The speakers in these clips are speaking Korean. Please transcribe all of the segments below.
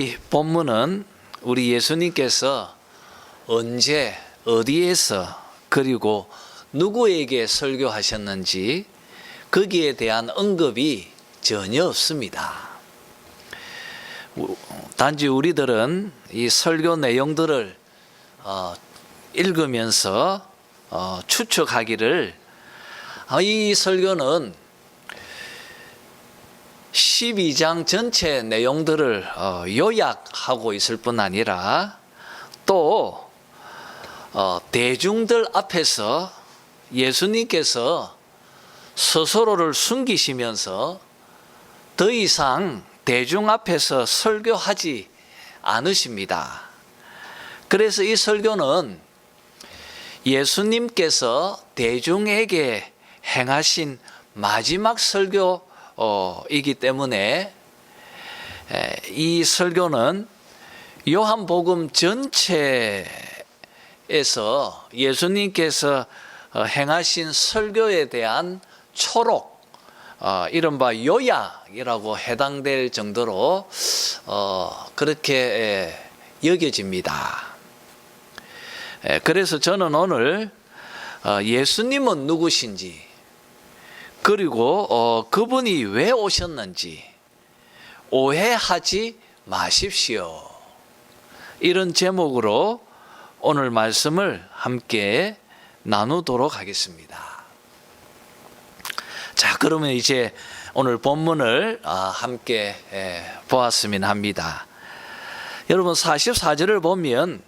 이 본문은 우리 예수님께서 언제 어디에서 그리고 누구에게 설교하셨는지 거기에 대한 언급이 전혀 없습니다. 단지 우리들은 이 설교 내용들을 읽으면서 추측하기를 이 설교는 12장 전체 내용들을 요약하고 있을 뿐 아니라 또 대중들 앞에서 예수님께서 스스로를 숨기시면서 더 이상 대중 앞에서 설교하지 않으십니다. 그래서 이 설교는 예수님께서 대중에게 행하신 마지막 설교이기 때문에 이 설교는 요한복음 전체에서 예수님께서 행하신 설교에 대한 초록, 이른바 요약이라고 해당될 정도로 그렇게 여겨집니다. 그래서 저는 오늘 예수님은 누구신지, 그리고 그분이 왜 오셨는지 오해하지 마십시오, 이런 제목으로 오늘 말씀을 함께 나누도록 하겠습니다. 자, 그러면 이제 오늘 본문을 함께 보았으면 합니다. 여러분, 44절을 보면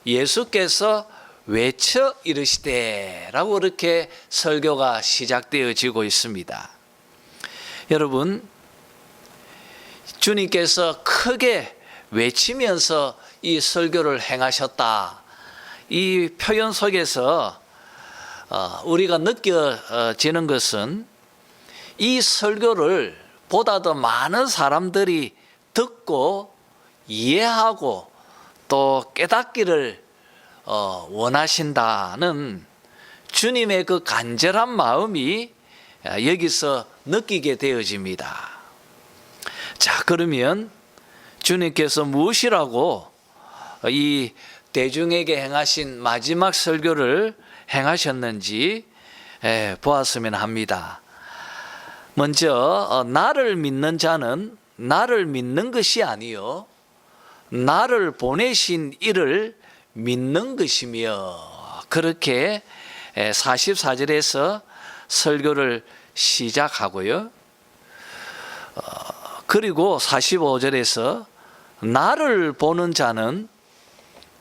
예수께서 외쳐 이르시되 라고 이렇게 설교가 시작되어지고 있습니다. 여러분, 주님께서 크게 외치면서 이 설교를 행하셨다, 이 표현 속에서 우리가 느껴지는 것은 이 설교를 보다 더 많은 사람들이 듣고 이해하고 또 깨닫기를 원하신다는 주님의 그 간절한 마음이 여기서 느끼게 되어집니다. 자, 그러면 주님께서 무엇이라고 이 대중에게 행하신 마지막 설교를 행하셨는지 보았으면 합니다. 먼저 나를 믿는 자는 나를 믿는 것이 아니요 나를 보내신 이를 믿는 것이며, 그렇게 44절에서 설교를 시작하고요. 그리고 45절에서 나를 보는 자는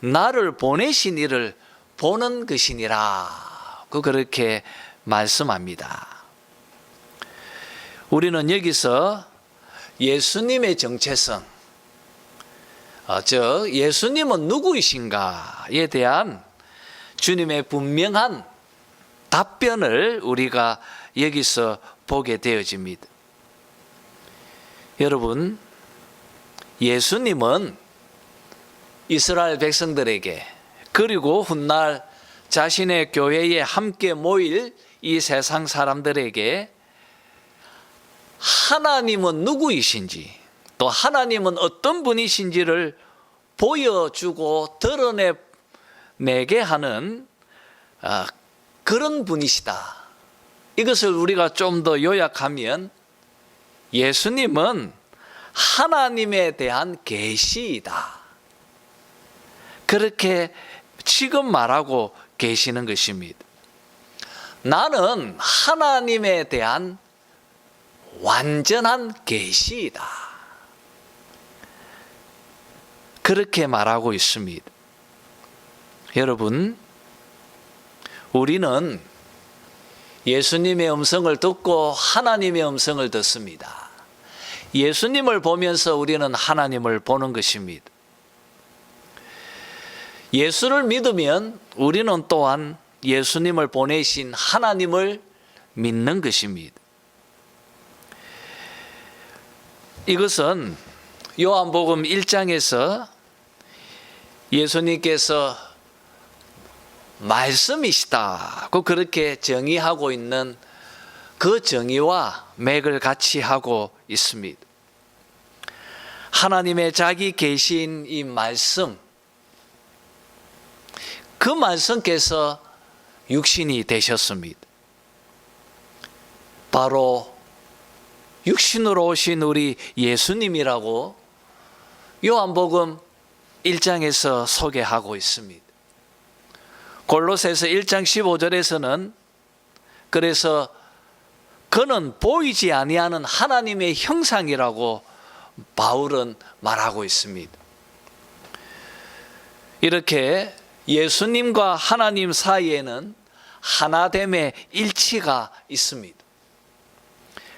나를 보내신 이를 보는 것이니라, 그렇게 말씀합니다. 우리는 여기서 예수님의 정체성, 즉 예수님은 누구이신가에 대한 주님의 분명한 답변을 우리가 여기서 보게 되어집니다. 여러분, 예수님은 이스라엘 백성들에게, 그리고 훗날 자신의 교회에 함께 모일 이 세상 사람들에게 하나님은 누구이신지, 또 하나님은 어떤 분이신지를 보여주고 드러내게 하는 그런 분이시다. 이것을 우리가 좀 더 요약하면 예수님은 하나님에 대한 계시이다, 그렇게 지금 말하고 계시는 것입니다. 나는 하나님에 대한 완전한 계시이다, 그렇게 말하고 있습니다. 여러분, 우리는 예수님의 음성을 듣고 하나님의 음성을 듣습니다. 예수님을 보면서 우리는 하나님을 보는 것입니다. 예수를 믿으면 우리는 또한 예수님을 보내신 하나님을 믿는 것입니다. 이것은 요한복음 1장에서 예수님께서 말씀이시다고 그렇게 정의하고 있는 그 정의와 맥을 같이 하고 있습니다. 하나님의 자기 계신 이 말씀, 그 말씀께서 육신이 되셨습니다. 바로 육신으로 오신 우리 예수님이라고 요한복음 1장에서 소개하고 있습니다. 골로새서 1장 15절에서는 그래서 그는 보이지 아니하는 하나님의 형상이라고 바울은 말하고 있습니다. 이렇게 예수님과 하나님 사이에는 하나됨의 일치가 있습니다.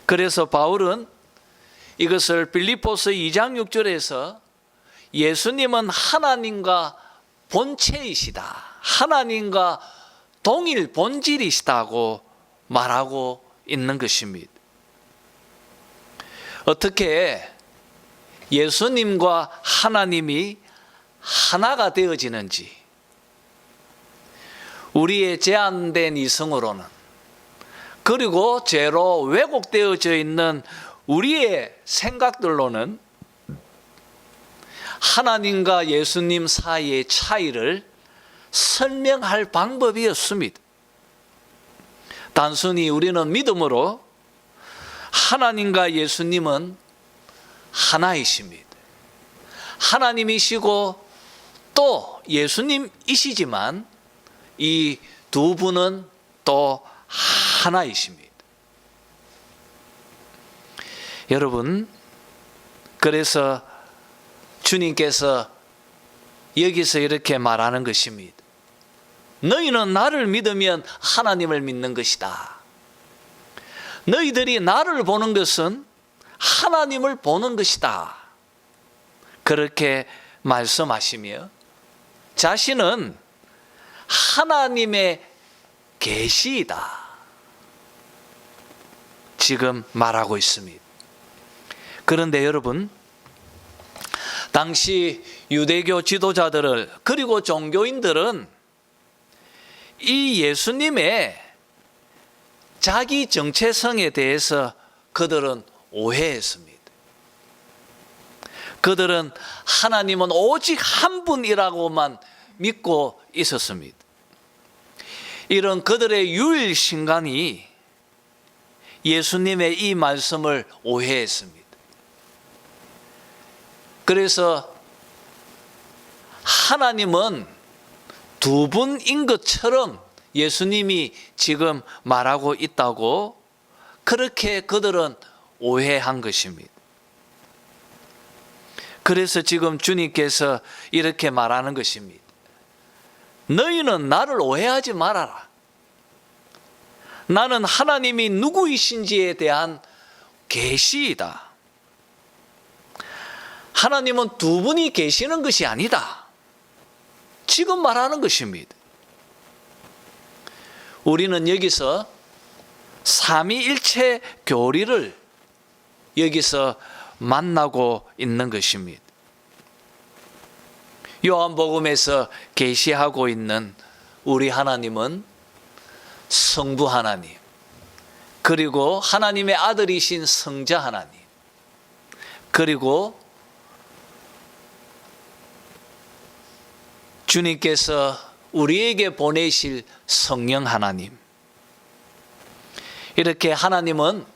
그래서 바울은 이것을 빌립보서 2장 6절에서 예수님은 하나님과 본체이시다, 하나님과 동일 본질이시다고 말하고 있는 것입니다. 어떻게 예수님과 하나님이 하나가 되어지는지, 우리의 제한된 이성으로는, 그리고 죄로 왜곡되어져 있는 우리의 생각들로는 하나님과 예수님 사이의 차이를 설명할 방법이 없습니다. 단순히 우리는 믿음으로 하나님과 예수님은 하나이십니다. 하나님이시고 또 예수님이시지만 이 두 분은 또 하나이십니다. 여러분, 그래서 주님께서 여기서 이렇게 말하는 것입니다. 너희는 나를 믿으면 하나님을 믿는 것이다. 너희들이 나를 보는 것은 하나님을 보는 것이다. 그렇게 말씀하시며 자신은 하나님의 계시이다, 지금 말하고 있습니다. 그런데 여러분, 당시 유대교 지도자들을, 그리고 종교인들은 이 예수님의 자기 정체성에 대해서 그들은 오해했습니다. 그들은 하나님은 오직 한 분이라고만 믿고 있었습니다. 이런 그들의 유일신간이 예수님의 이 말씀을 오해했습니다. 그래서 하나님은 두 분인 것처럼 예수님이 지금 말하고 있다고 그렇게 그들은 오해한 것입니다. 그래서 지금 주님께서 이렇게 말하는 것입니다. 너희는 나를 오해하지 말아라. 나는 하나님이 누구이신지에 대한 계시이다. 하나님은 두 분이 계시는 것이 아니다, 지금 말하는 것입니다. 우리는 여기서 삼위일체 교리를 여기서 만나고 있는 것입니다. 요한복음에서 계시하고 있는 우리 하나님은 성부 하나님, 그리고 하나님의 아들이신 성자 하나님, 그리고 주님께서 우리에게 보내실 성령 하나님, 이렇게 하나님은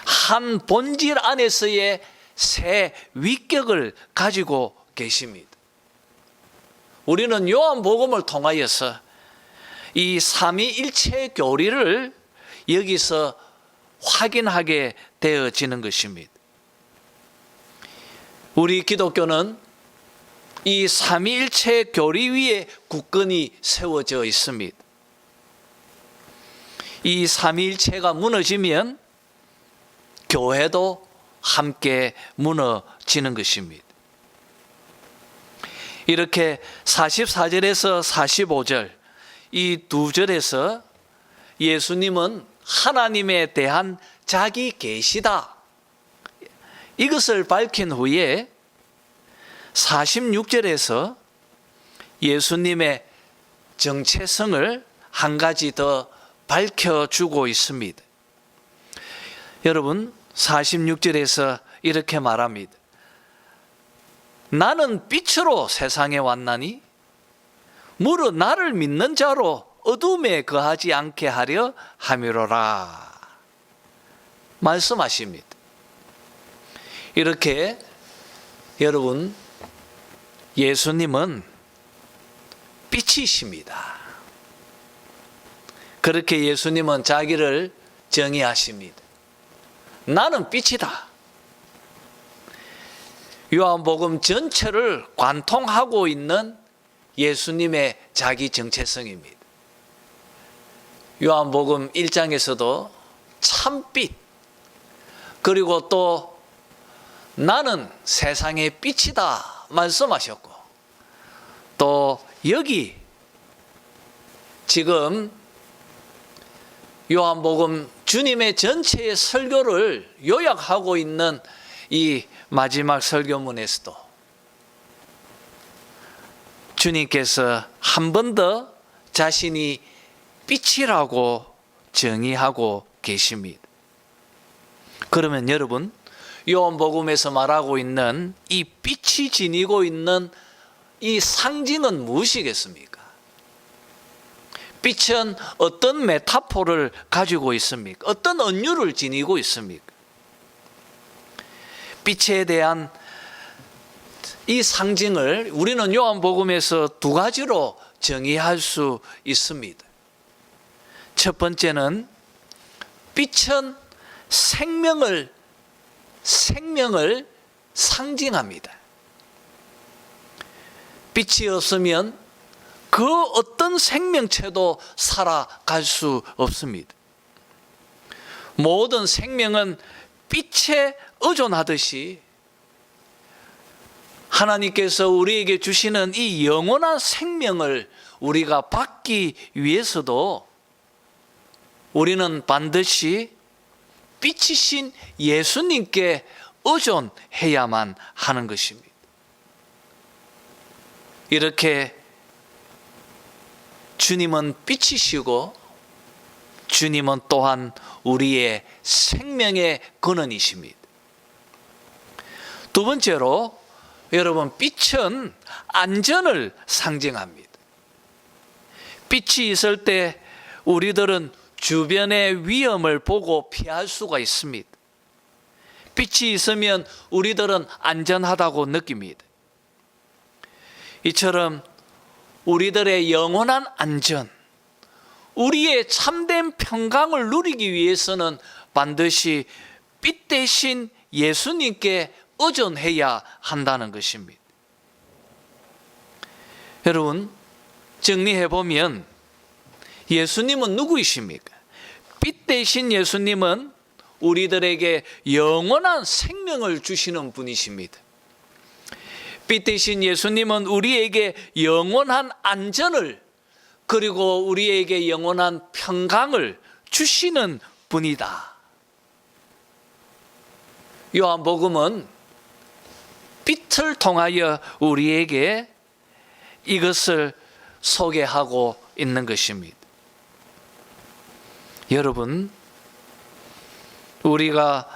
한 본질 안에서의 새 위격을 가지고 계십니다. 우리는 요한복음을 통하여서 이 삼위일체 교리를 여기서 확인하게 되어지는 것입니다. 우리 기독교는 이 삼위일체 교리 위에 굳건히 세워져 있습니다. 이 삼위일체가 무너지면 교회도 함께 무너지는 것입니다. 이렇게 44절에서 45절 이 두 절에서 예수님은 하나님에 대한 자기 계시다, 이것을 밝힌 후에 46절에서 예수님의 정체성을 한 가지 더 밝혀주고 있습니다. 여러분, 46절에서 이렇게 말합니다. 나는 빛으로 세상에 왔나니 무릇 나를 믿는 자로 어둠에 거하지 않게 하려 함이로라 말씀하십니다. 이렇게 여러분, 예수님은 빛이십니다. 그렇게 예수님은 자기를 정의하십니다. 나는 빛이다. 요한복음 전체를 관통하고 있는 예수님의 자기 정체성입니다. 요한복음 1장에서도 참빛, 그리고 또 나는 세상의 빛이다 말씀하셨고, 또 여기 지금 요한복음 주님의 전체의 설교를 요약하고 있는 이 마지막 설교문에서도 주님께서 한 번 더 자신이 빛이라고 정의하고 계십니다. 그러면 여러분, 요한복음에서 말하고 있는 이 빛이 지니고 있는 이 상징은 무엇이겠습니까? 빛은 어떤 메타포를 가지고 있습니까? 어떤 은유를 지니고 있습니까? 빛에 대한 이 상징을 우리는 요한복음에서 두 가지로 정의할 수 있습니다. 첫 번째는 빛은 생명을 상징합니다. 빛이 없으면 그 어떤 생명체도 살아갈 수 없습니다. 모든 생명은 빛에 의존하듯이 하나님께서 우리에게 주시는 이 영원한 생명을 우리가 받기 위해서도 우리는 반드시 빛이신 예수님께 의존해야만 하는 것입니다. 이렇게 주님은 빛이시고 주님은 또한 우리의 생명의 근원이십니다. 두 번째로 여러분, 빛은 안전을 상징합니다. 빛이 있을 때 우리들은 주변의 위험을 보고 피할 수가 있습니다. 빛이 있으면 우리들은 안전하다고 느낍니다. 이처럼 우리들의 영원한 안전, 우리의 참된 평강을 누리기 위해서는 반드시 빛 대신 예수님께 의존해야 한다는 것입니다. 여러분, 정리해보면 예수님은 누구이십니까? 빛 대신 예수님은 우리들에게 영원한 생명을 주시는 분이십니다. 빛 대신 예수님은 우리에게 영원한 안전을, 그리고 우리에게 영원한 평강을 주시는 분이다. 요한복음은 빛을 통하여 우리에게 이것을 소개하고 있는 것입니다. 여러분, 우리가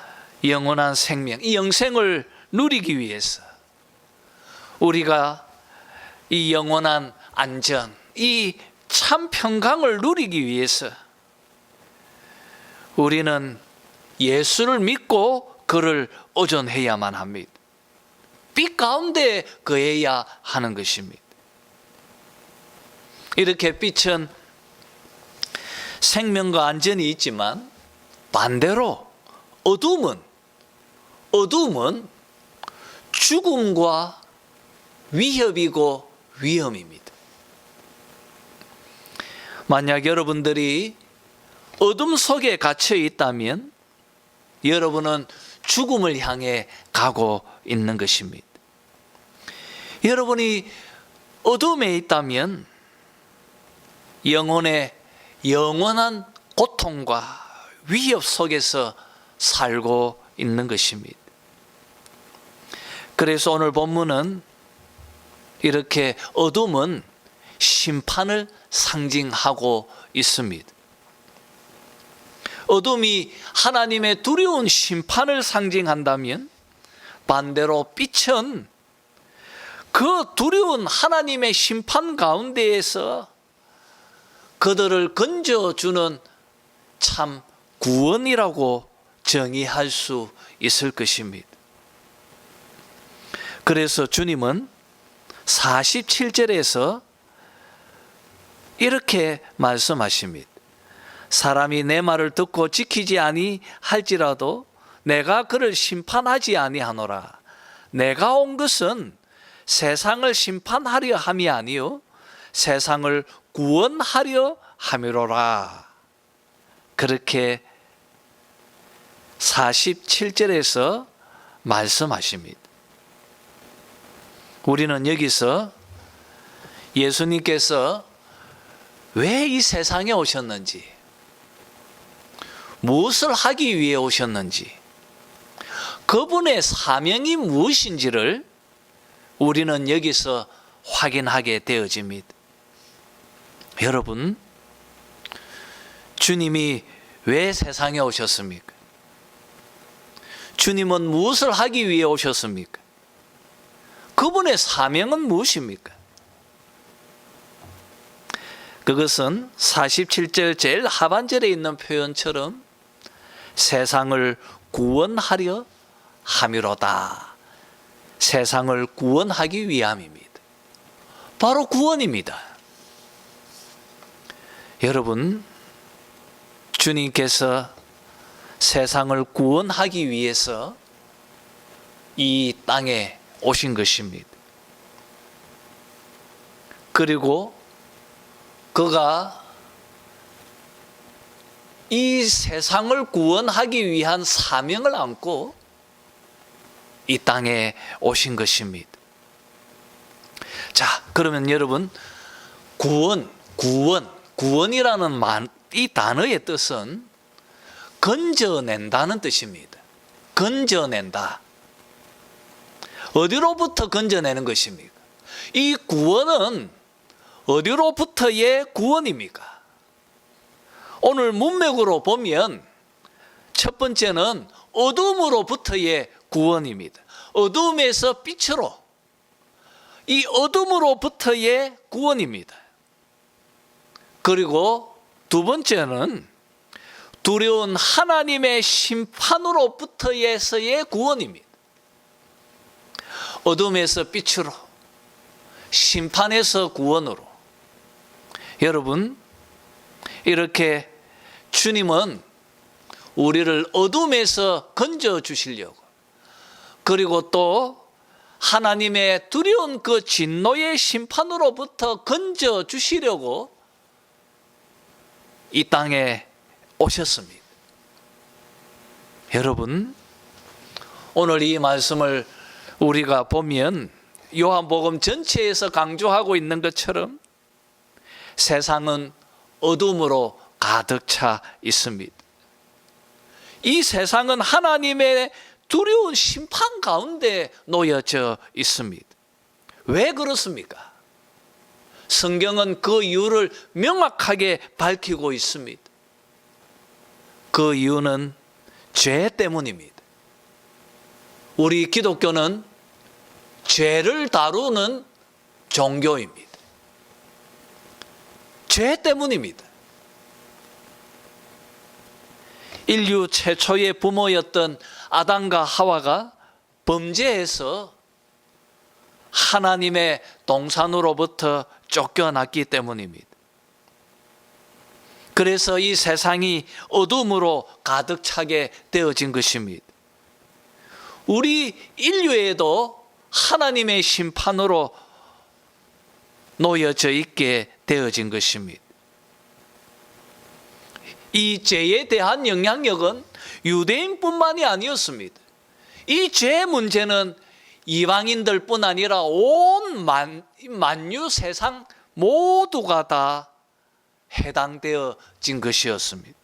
영원한 생명, 이 영생을 누리기 위해서, 우리가 이 영원한 안전, 이 참 평강을 누리기 위해서 우리는 예수를 믿고 그를 의존해야만 합니다. 빛 가운데 거해야 하는 것입니다. 이렇게 빛은 생명과 안전이 있지만 반대로 어둠은 죽음과 위협이고 위험입니다. 만약 여러분들이 어둠 속에 갇혀 있다면 여러분은 죽음을 향해 가고 있는 것입니다. 여러분이 어둠에 있다면 영혼의 영원한 고통과 위협 속에서 살고 있는 것입니다. 그래서 오늘 본문은 이렇게 어둠은 심판을 상징하고 있습니다. 어둠이 하나님의 두려운 심판을 상징한다면 반대로 빛은 그 두려운 하나님의 심판 가운데에서 그들을 건져주는 참 구원이라고 정의할 수 있을 것입니다. 그래서 주님은 47절에서 이렇게 말씀하십니다. 사람이 내 말을 듣고 지키지 아니할지라도 내가 그를 심판하지 아니하노라. 내가 온 것은 세상을 심판하려 함이 아니요 세상을 구원하려 함이로라. 그렇게 47절에서 말씀하십니다. 우리는 여기서 예수님께서 왜 이 세상에 오셨는지, 무엇을 하기 위해 오셨는지, 그분의 사명이 무엇인지를 우리는 여기서 확인하게 되어집니다. 여러분, 주님이 왜 세상에 오셨습니까? 주님은 무엇을 하기 위해 오셨습니까? 그분의 사명은 무엇입니까? 그것은 47절 제일 하반절에 있는 표현처럼 세상을 구원하려 함이로다. 세상을 구원하기 위함입니다. 바로 구원입니다. 여러분, 주님께서 세상을 구원하기 위해서 이 땅에 오신 것입니다. 그리고 그가 이 세상을 구원하기 위한 사명을 안고 이 땅에 오신 것입니다. 자, 그러면 여러분, 구원이라는 이 단어의 뜻은 건져낸다는 뜻입니다. 건져낸다. 어디로부터 건져내는 것입니까? 이 구원은 어디로부터의 구원입니까? 오늘 문맥으로 보면 첫 번째는 어둠으로부터의 구원입니다. 어둠에서 빛으로, 이 어둠으로부터의 구원입니다. 그리고 두 번째는 두려운 하나님의 심판으로부터에서의 구원입니다. 어둠에서 빛으로, 심판에서 구원으로. 여러분, 이렇게 주님은 우리를 어둠에서 건져 주시려고, 그리고 또 하나님의 두려운 그 진노의 심판으로부터 건져 주시려고 이 땅에 오셨습니다. 여러분, 오늘 이 말씀을 우리가 보면 요한복음 전체에서 강조하고 있는 것처럼 세상은 어둠으로 가득 차 있습니다. 이 세상은 하나님의 두려운 심판 가운데 놓여져 있습니다. 왜 그렇습니까? 성경은 그 이유를 명확하게 밝히고 있습니다. 그 이유는 죄 때문입니다. 우리 기독교는 죄를 다루는 종교입니다. 죄 때문입니다. 인류 최초의 부모였던 아담과 하와가 범죄해서 하나님의 동산으로부터 쫓겨났기 때문입니다. 그래서 이 세상이 어둠으로 가득 차게 되어진 것입니다. 우리 인류에도 하나님의 심판으로 놓여져 있게 되어진 것입니다. 이 죄에 대한 영향력은 유대인뿐만이 아니었습니다. 이 죄 문제는 이방인들뿐 아니라 온 만유 세상 모두가 다 해당되어진 것이었습니다.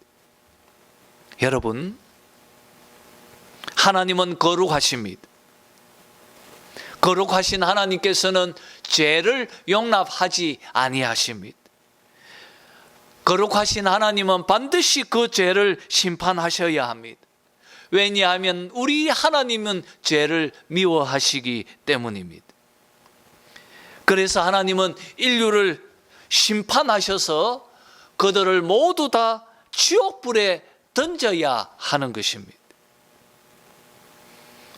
여러분, 하나님은 거룩하십니다. 거룩하신 하나님께서는 죄를 용납하지 아니하십니다. 거룩하신 하나님은 반드시 그 죄를 심판하셔야 합니다. 왜냐하면 우리 하나님은 죄를 미워하시기 때문입니다. 그래서 하나님은 인류를 심판하셔서 그들을 모두 다 지옥불에 던져야 하는 것입니다.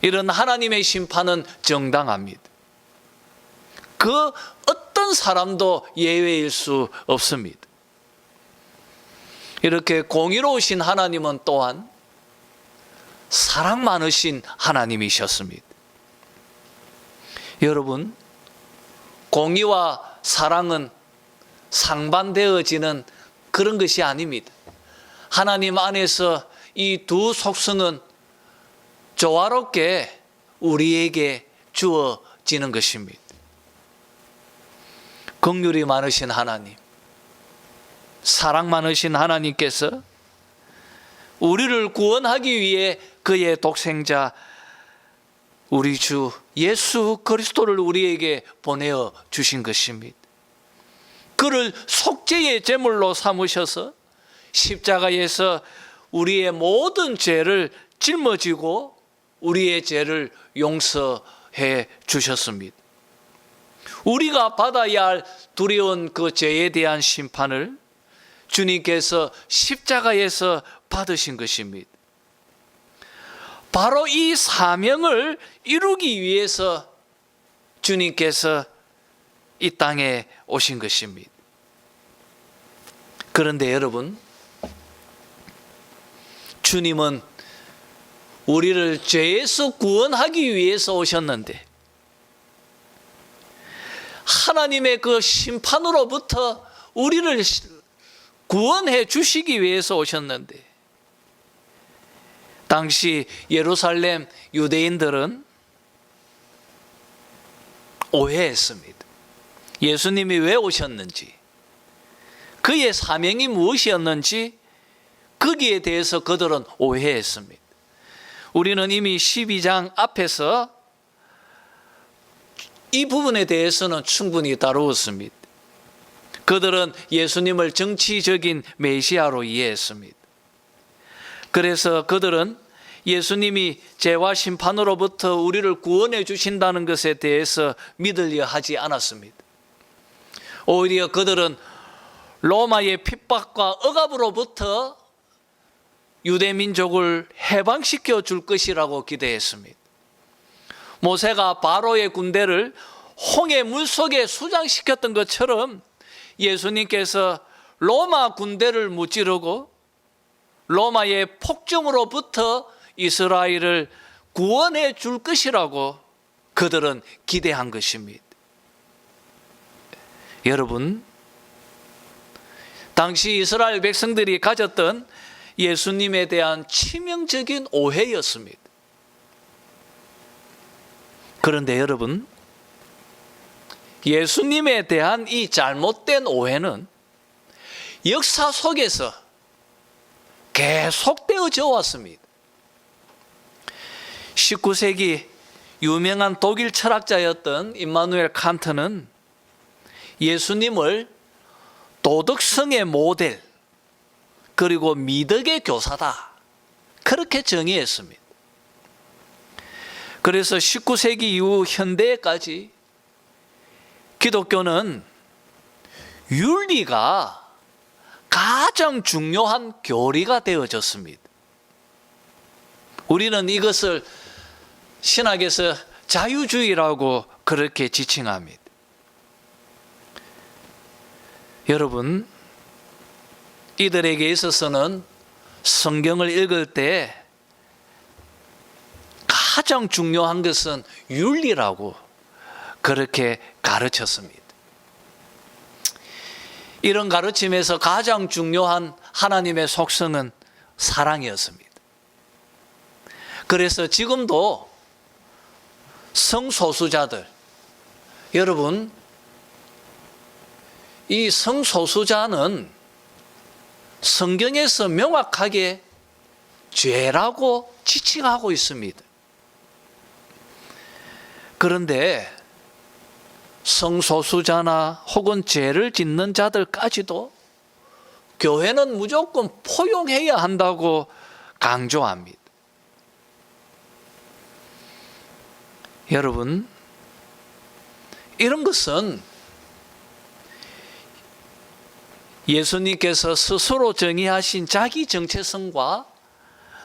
이런 하나님의 심판은 정당합니다. 그 어떤 사람도 예외일 수 없습니다. 이렇게 공의로우신 하나님은 또한 사랑 많으신 하나님이셨습니다. 여러분, 공의와 사랑은 상반되어지는 그런 것이 아닙니다. 하나님 안에서 이 두 속성은 조화롭게 우리에게 주어지는 것입니다. 긍휼이 많으신 하나님, 사랑 많으신 하나님께서 우리를 구원하기 위해 그의 독생자 우리 주 예수 그리스도를 우리에게 보내어 주신 것입니다. 그를 속죄의 제물로 삼으셔서 십자가에서 우리의 모든 죄를 짊어지고 우리의 죄를 용서해 주셨습니다. 우리가 받아야 할 두려운 그 죄에 대한 심판을 주님께서 십자가에서 받으신 것입니다. 바로 이 사명을 이루기 위해서 주님께서 이 땅에 오신 것입니다. 그런데 여러분, 주님은 우리를 죄에서 구원하기 위해서 오셨는데 하나님의 그 심판으로부터 우리를 구원해 주시기 위해서 오셨는데, 당시 예루살렘 유대인들은 오해했습니다. 예수님이 왜 오셨는지, 그의 사명이 무엇이었는지 거기에 대해서 그들은 오해했습니다. 우리는 이미 12장 앞에서 이 부분에 대해서는 충분히 다루었습니다. 그들은 예수님을 정치적인 메시아로 이해했습니다. 그래서 그들은 예수님이 죄와 심판으로부터 우리를 구원해 주신다는 것에 대해서 믿으려 하지 않았습니다. 오히려 그들은 로마의 핍박과 억압으로부터 유대민족을 해방시켜 줄 것이라고 기대했습니다. 모세가 바로의 군대를 홍해 물속에 수장시켰던 것처럼 예수님께서 로마 군대를 무찌르고 로마의 폭정으로부터 이스라엘을 구원해 줄 것이라고 그들은 기대한 것입니다. 여러분, 당시 이스라엘 백성들이 가졌던 예수님에 대한 치명적인 오해였습니다. 그런데 여러분, 예수님에 대한 이 잘못된 오해는 역사 속에서 계속되어져 왔습니다. 19세기 유명한 독일 철학자였던 임마누엘 칸트는 예수님을 도덕성의 모델 그리고 미덕의 교사다, 그렇게 정의했습니다. 그래서 19세기 이후 현대까지 기독교는 윤리가 가장 중요한 교리가 되어졌습니다. 우리는 이것을 신학에서 자유주의라고 그렇게 지칭합니다. 여러분, 이들에게 있어서는 성경을 읽을 때 가장 중요한 것은 윤리라고 그렇게 가르쳤습니다. 이런 가르침에서 가장 중요한 하나님의 속성은 사랑이었습니다. 그래서 지금도 성소수자들, 여러분, 이 성소수자는 성경에서 명확하게 죄라고 지칭하고 있습니다. 그런데 성소수자나 혹은 죄를 짓는 자들까지도 교회는 무조건 포용해야 한다고 강조합니다. 여러분, 이런 것은 예수님께서 스스로 정의하신 자기 정체성과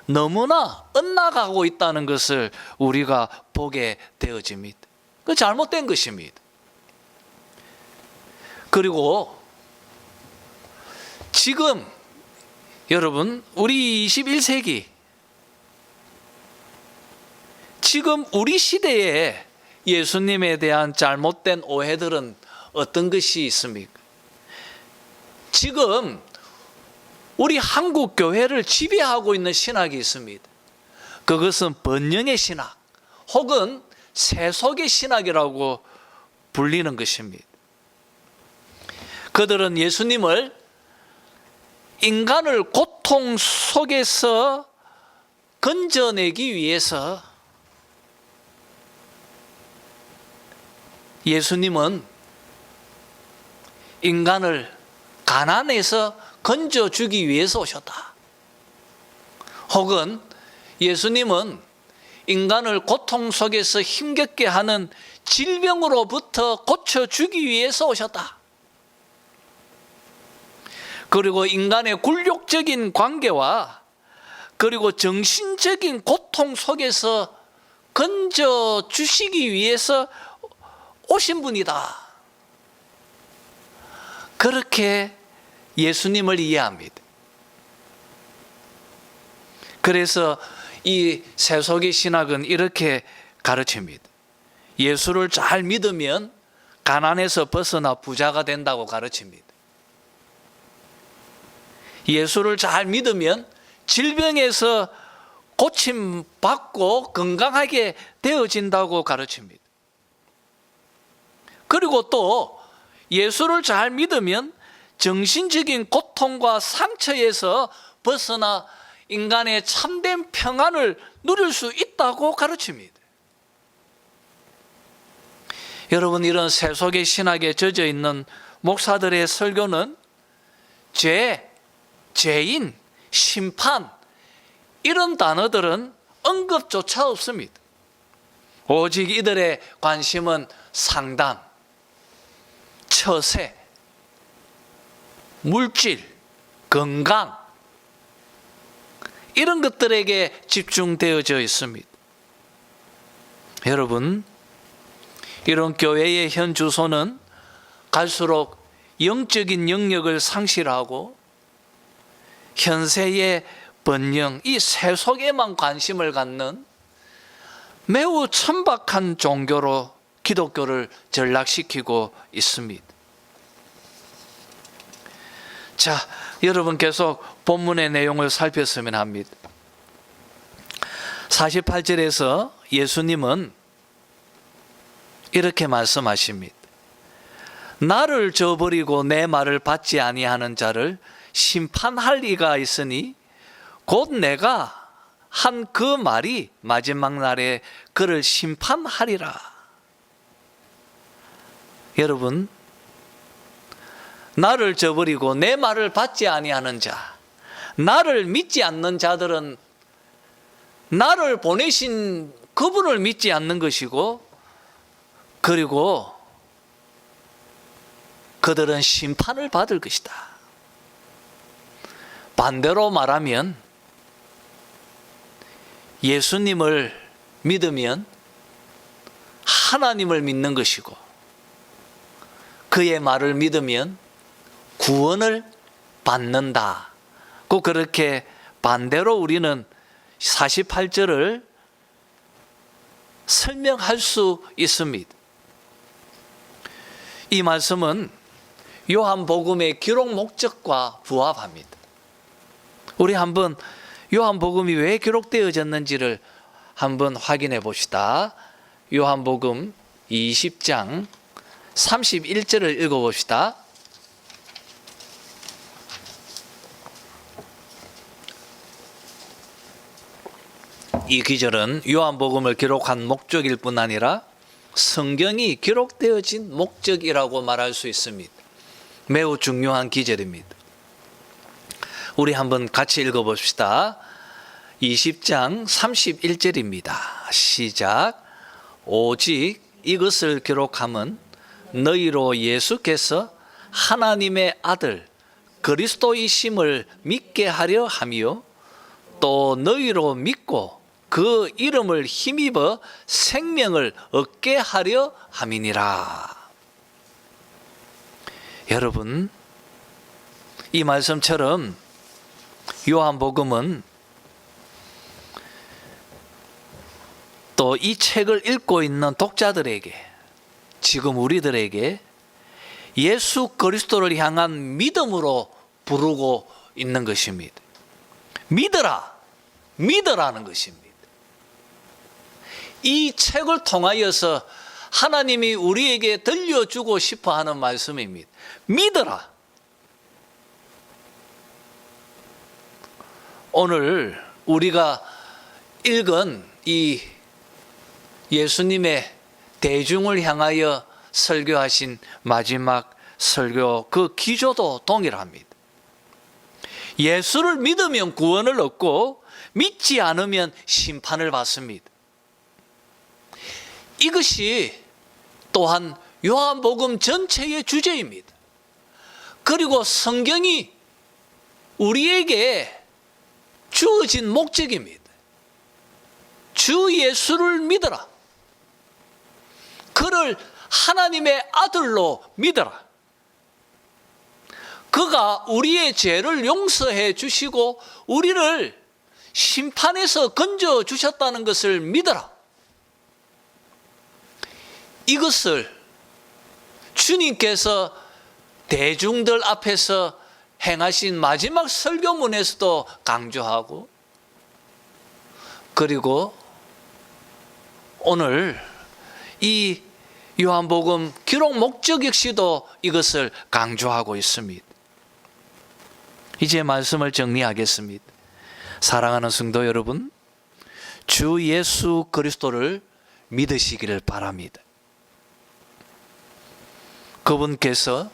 너무나 엇나가고 있다는 것을 우리가 보게 되어집니다. 그 잘못된 것입니다. 그리고 지금 여러분, 우리 21세기, 지금 우리 시대에 예수님에 대한 잘못된 오해들은 어떤 것이 있습니까? 지금 우리 한국 교회를 지배하고 있는 신학이 있습니다. 그것은 번영의 신학 혹은 세속의 신학이라고 불리는 것입니다. 그들은 예수님을 인간을 고통 속에서 건져내기 위해서 예수님은 인간을 가난에서 건져주기 위해서 오셨다. 혹은 예수님은 인간을 고통 속에서 힘겹게 하는 질병으로부터 고쳐주기 위해서 오셨다. 그리고 인간의 굴욕적인 관계와 그리고 정신적인 고통 속에서 건져주시기 위해서 오신 분이다. 그렇게 예수님을 이해합니다. 그래서 이 세속의 신학은 이렇게 가르칩니다. 예수를 잘 믿으면 가난에서 벗어나 부자가 된다고 가르칩니다. 예수를 잘 믿으면 질병에서 고침받고 건강하게 되어진다고 가르칩니다. 그리고 또 예수를 잘 믿으면 정신적인 고통과 상처에서 벗어나 인간의 참된 평안을 누릴 수 있다고 가르칩니다. 여러분, 이런 세속의 신학에 젖어 있는 목사들의 설교는 죄인, 심판 이런 단어들은 언급조차 없습니다. 오직 이들의 관심은 상담, 처세, 물질, 건강 이런 것들에게 집중되어져 있습니다. 여러분, 이런 교회의 현 주소는 갈수록 영적인 영역을 상실하고 현세의 번영, 이 세속에만 관심을 갖는 매우 천박한 종교로 기독교를 전락시키고 있습니다. 자, 여러분 계속 본문의 내용을 살폈으면 합니다. 48절에서 예수님은 이렇게 말씀하십니다. 나를 저버리고 내 말을 받지 아니하는 자를 심판할 이가 있으니 곧 내가 한 그 말이 마지막 날에 그를 심판하리라. 여러분, 나를 저버리고 내 말을 받지 아니하는 자, 나를 믿지 않는 자들은 나를 보내신 그분을 믿지 않는 것이고, 그리고 그들은 심판을 받을 것이다. 반대로 말하면 예수님을 믿으면 하나님을 믿는 것이고, 그의 말을 믿으면 구원을 받는다. 그렇게 반대로 우리는 48절을 설명할 수 있습니다. 이 말씀은 요한복음의 기록 목적과 부합합니다. 우리 한번 요한복음이 왜 기록되어졌는지를 한번 확인해 봅시다. 요한복음 20장 31절을 읽어봅시다. 이 기절은 요한복음을 기록한 목적일 뿐 아니라 성경이 기록되어진 목적이라고 말할 수 있습니다. 매우 중요한 기절입니다. 우리 한번 같이 읽어봅시다. 20장 31절입니다. 시작. 오직 이것을 기록함은 너희로 예수께서 하나님의 아들 그리스도이심을 믿게 하려 함이요 또 너희로 믿고 그 이름을 힘입어 생명을 얻게 하려 함이니라. 여러분, 이 말씀처럼 요한복음은 또 이 책을 읽고 있는 독자들에게, 지금 우리들에게 예수 그리스도를 향한 믿음으로 부르고 있는 것입니다. 믿으라, 믿으라는 것입니다. 이 책을 통하여서 하나님이 우리에게 들려주고 싶어 하는 말씀입니다. 믿으라. 오늘 우리가 읽은 이 예수님의 대중을 향하여 설교하신 마지막 설교, 그 기조도 동일합니다. 예수를 믿으면 구원을 얻고 믿지 않으면 심판을 받습니다. 이것이 또한 요한복음 전체의 주제입니다. 그리고 성경이 우리에게 주어진 목적입니다. 주 예수를 믿어라. 그를 하나님의 아들로 믿어라. 그가 우리의 죄를 용서해 주시고 우리를 심판에서 건져 주셨다는 것을 믿어라. 이것을 주님께서 대중들 앞에서 행하신 마지막 설교문에서도 강조하고, 그리고 오늘 이 요한복음 기록 목적 역시도 이것을 강조하고 있습니다. 이제 말씀을 정리하겠습니다. 사랑하는 성도 여러분, 주 예수 그리스도를 믿으시기를 바랍니다. 그분께서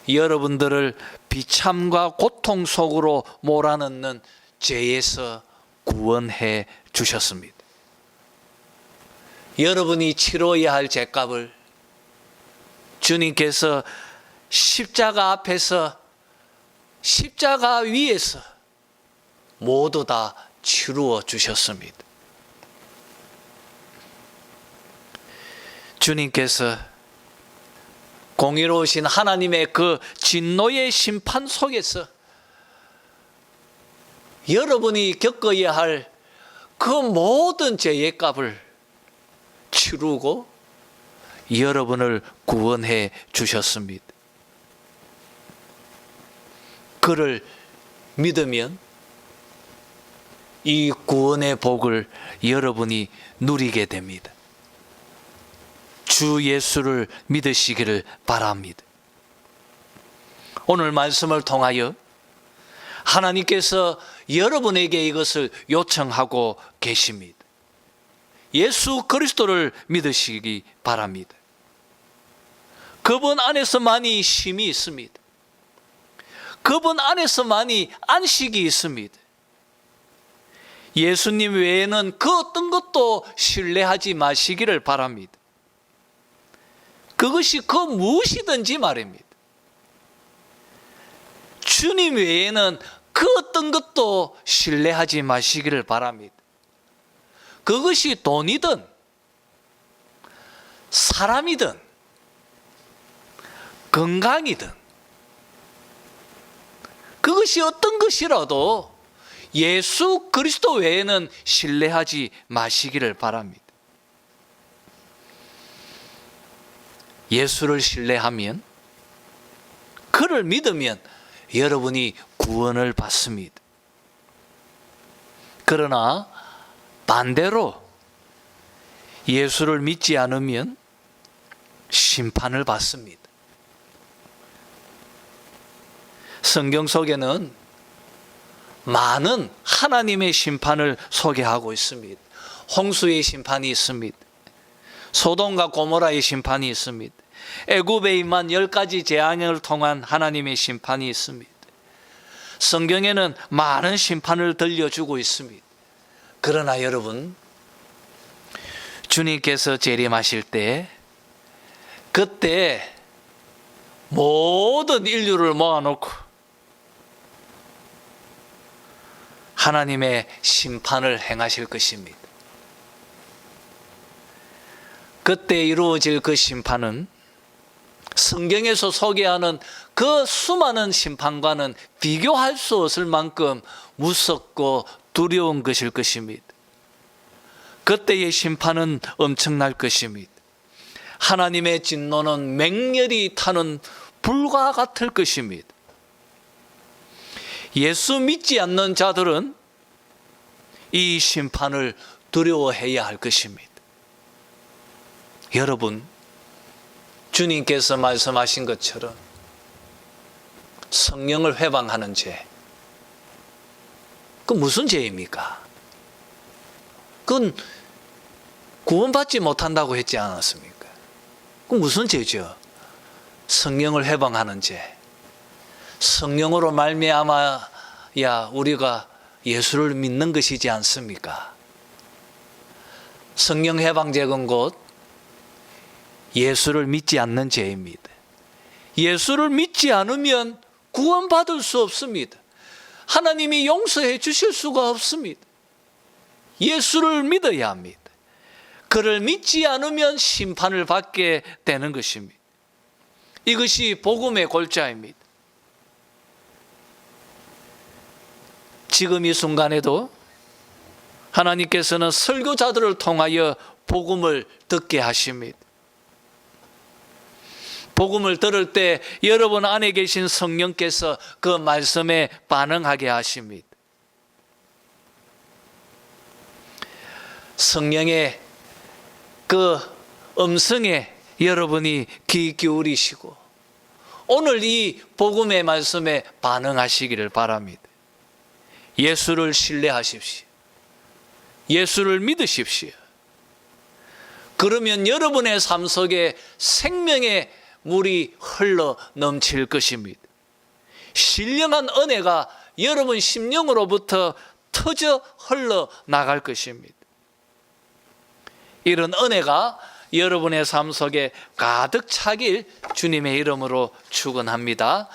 여러분들을 비참과 고통 속으로 몰아넣는 죄에서 구원해 주셨습니다. 여러분이 치러야 할 죄값을 주님께서 십자가 앞에서, 십자가 위에서 모두 다 치루어 주셨습니다. 주님께서 공의로우신 하나님의 그 진노의 심판 속에서 여러분이 겪어야 할 그 모든 죄의 값을 치르고 여러분을 구원해 주셨습니다. 그를 믿으면 이 구원의 복을 여러분이 누리게 됩니다. 주 예수를 믿으시기를 바랍니다. 오늘 말씀을 통하여 하나님께서 여러분에게 이것을 요청하고 계십니다. 예수 그리스도를 믿으시기 바랍니다. 그분 안에서만이 쉼이 있습니다. 그분 안에서만이 안식이 있습니다. 예수님 외에는 그 어떤 것도 신뢰하지 마시기를 바랍니다. 그것이 그 무엇이든지 말입니다. 주님 외에는 그 어떤 것도 신뢰하지 마시기를 바랍니다. 그것이 돈이든 사람이든 건강이든 그것이 어떤 것이라도 예수 그리스도 외에는 신뢰하지 마시기를 바랍니다. 예수를 신뢰하면, 그를 믿으면 여러분이 구원을 받습니다. 그러나 반대로 예수를 믿지 않으면 심판을 받습니다. 성경 속에는 많은 하나님의 심판을 소개하고 있습니다. 홍수의 심판이 있습니다. 소돔과 고모라의 심판이 있습니다. 애굽에 임한 10가지 재앙을 통한 하나님의 심판이 있습니다. 성경에는 많은 심판을 들려주고 있습니다. 그러나 여러분, 주님께서 재림하실 때 그때 모든 인류를 모아놓고 하나님의 심판을 행하실 것입니다. 그때 이루어질 그 심판은 성경에서 소개하는 그 수많은 심판과는 비교할 수 없을 만큼 무섭고 두려운 것일 것입니다. 그때의 심판은 엄청날 것입니다. 하나님의 진노는 맹렬히 타는 불과 같을 것입니다. 예수 믿지 않는 자들은 이 심판을 두려워해야 할 것입니다. 여러분, 주님께서 말씀하신 것처럼 성령을 회방하는 죄, 그 무슨 죄입니까? 그건 구원받지 못한다고 했지 않았습니까? 그 무슨 죄죠? 성령을 회방하는 죄. 성령으로 말미암아야 우리가 예수를 믿는 것이지 않습니까? 성령 회방죄는 곧 예수를 믿지 않는 죄입니다. 예수를 믿지 않으면 구원받을 수 없습니다. 하나님이 용서해 주실 수가 없습니다. 예수를 믿어야 합니다. 그를 믿지 않으면 심판을 받게 되는 것입니다. 이것이 복음의 골자입니다. 지금 이 순간에도 하나님께서는 설교자들을 통하여 복음을 듣게 하십니다. 복음을 들을 때 여러분 안에 계신 성령께서 그 말씀에 반응하게 하십니다. 성령의 그 음성에 여러분이 귀 기울이시고 오늘 이 복음의 말씀에 반응하시기를 바랍니다. 예수를 신뢰하십시오. 예수를 믿으십시오. 그러면 여러분의 삶 속에 생명의 물이 흘러 넘칠 것입니다. 신령한 은혜가 여러분 심령으로부터 터져 흘러 나갈 것입니다. 이런 은혜가 여러분의 삶 속에 가득 차길 주님의 이름으로 축원합니다.